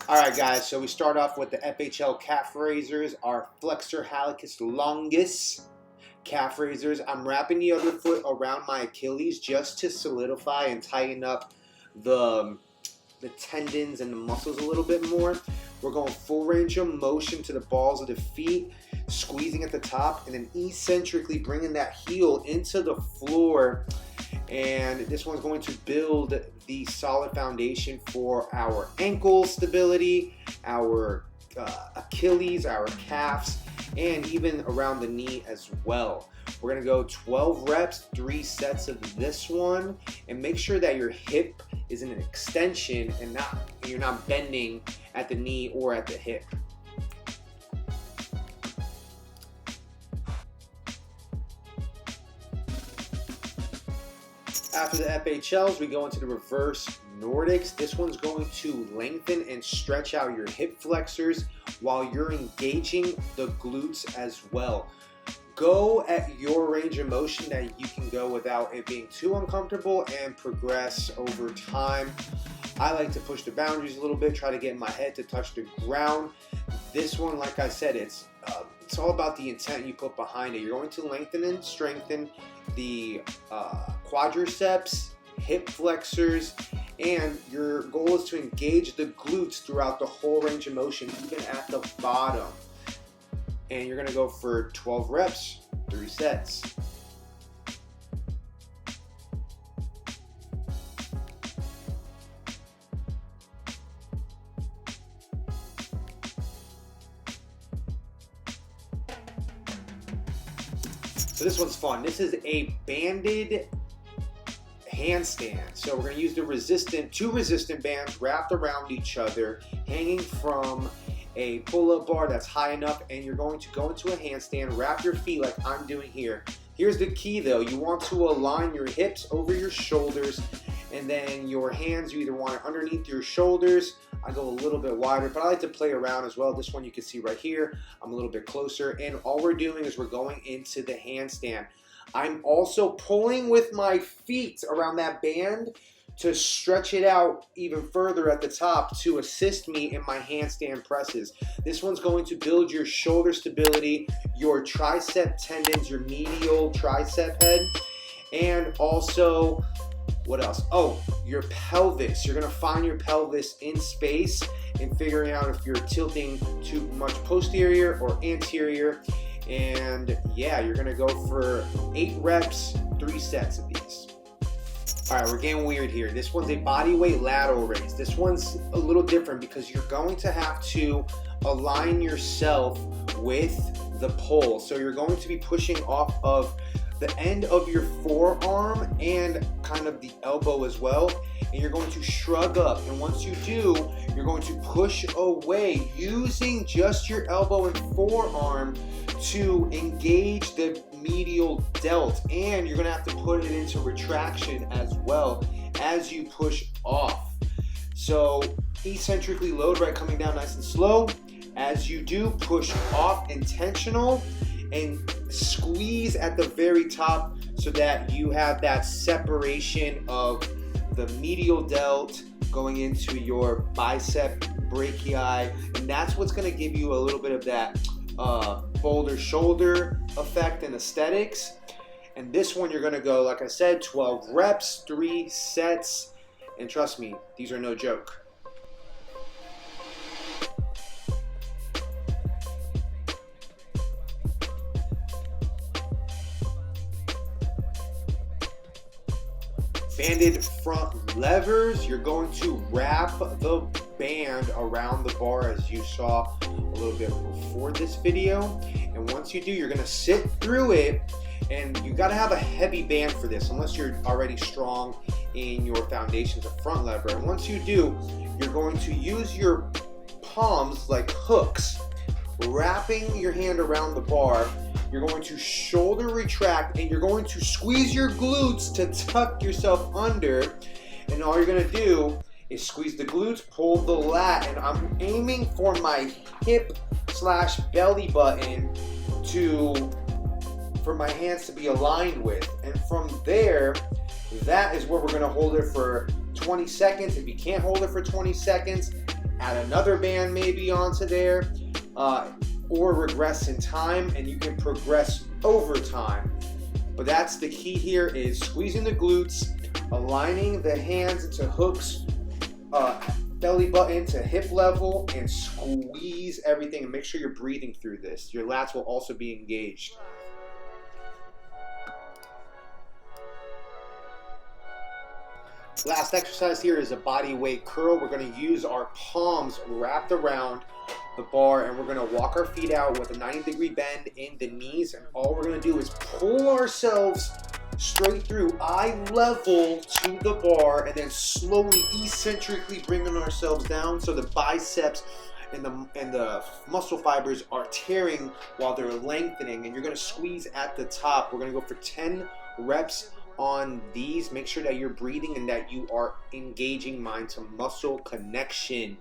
Alright guys, so we start off with the FHL Calf Raisers, our flexor hallucis longus calf raisers. I'm wrapping the other foot around my Achilles just to solidify and tighten up the tendons and the muscles a little bit more. We're going full range of motion to the balls of the feet, squeezing at the top, and then eccentrically bringing that heel into the floor. And this one's going to build the solid foundation for our ankle stability, our Achilles, our calves, and even around the knee as well. We're going to go 12 reps, 3 sets of this one, and make sure that your hip is in an extension and you're not bending at the knee or at the hip. After the FHLs, we go into the reverse Nordics. This one's going to lengthen and stretch out your hip flexors while you're engaging the glutes as well. Go at your range of motion that you can go without it being too uncomfortable and progress over time. I like to push the boundaries a little bit, try to get my head to touch the ground. This one, like I said, it's all about the intent you put behind it. You're going to lengthen and strengthen the quadriceps, hip flexors, and your goal is to engage the glutes throughout the whole range of motion, even at the bottom. And you're going to go for 12 reps, 3 sets. So this one's fun. This is a banded handstand. So we're going to use the two resistant bands wrapped around each other, hanging from a pull-up bar that's high enough, and you're going to go into a handstand, wrap your feet like I'm doing here. Here's the key though, you want to align your hips over your shoulders, and then your hands, you either want it underneath your shoulders. I go a little bit wider, but I like to play around as well. This one you can see right here, I'm a little bit closer, and all we're doing is we're going into the handstand. I'm also pulling with my feet around that band to stretch it out even further at the top to assist me in my handstand presses. This one's going to build your shoulder stability, your tricep tendons, your medial tricep head, and also, what else? Oh, your pelvis. You're gonna find your pelvis in space and figuring out if you're tilting too much posterior or anterior. And yeah, you're gonna go for 8 reps, 3 sets of these. All right, we're getting weird here. This one's a bodyweight lateral raise. This one's a little different because you're going to have to align yourself with the pole. So you're going to be pushing off of the end of your forearm and kind of the elbow as well. And you're going to shrug up. And once you do, you're going to push away using just your elbow and forearm to engage the medial delt, and you're going to have to put it into retraction as well as you push off. So eccentrically load, right, coming down nice and slow. As you do, push off intentional and squeeze at the very top so that you have that separation of the medial delt going into your bicep brachii, and that's what's going to give you a little bit of that bolder shoulder effect and aesthetics. And this one you're going to go, like I said, 12 reps, 3 sets, and trust me, these are no joke. Banded front levers, you're going to wrap the band around the bar as you saw a little bit before this video. And once you do, you're going to sit through it, and you got to have a heavy band for this unless you're already strong in your foundations of front lever. And once you do, you're going to use your palms like hooks, wrapping your hand around the bar. You're going to shoulder retract, and you're going to squeeze your glutes to tuck yourself under. And all you're going to do is squeeze the glutes, pull the lat, and I'm aiming for my hip / belly button for my hands to be aligned with. And from there, that is where we're going to hold it for 20 seconds. If you can't hold it for 20 seconds, add another band maybe onto there, or regress in time, and you can progress over time. But that's the key here, is squeezing the glutes, aligning the hands into hooks, belly button to hip level, and squeeze everything, and make sure you're breathing through this. Your lats will also be engaged. Last exercise here is a body weight curl. We're going to use our palms wrapped around the bar, and we're going to walk our feet out with a 90-degree bend in the knees, and all we're going to do is pull ourselves straight through, eye level to the bar, and then slowly eccentrically bringing ourselves down so the biceps and the muscle fibers are tearing while they're lengthening, and you're going to squeeze at the top. We're going to go for 10 reps on these. Make sure that you're breathing and that you are engaging mind to muscle connection.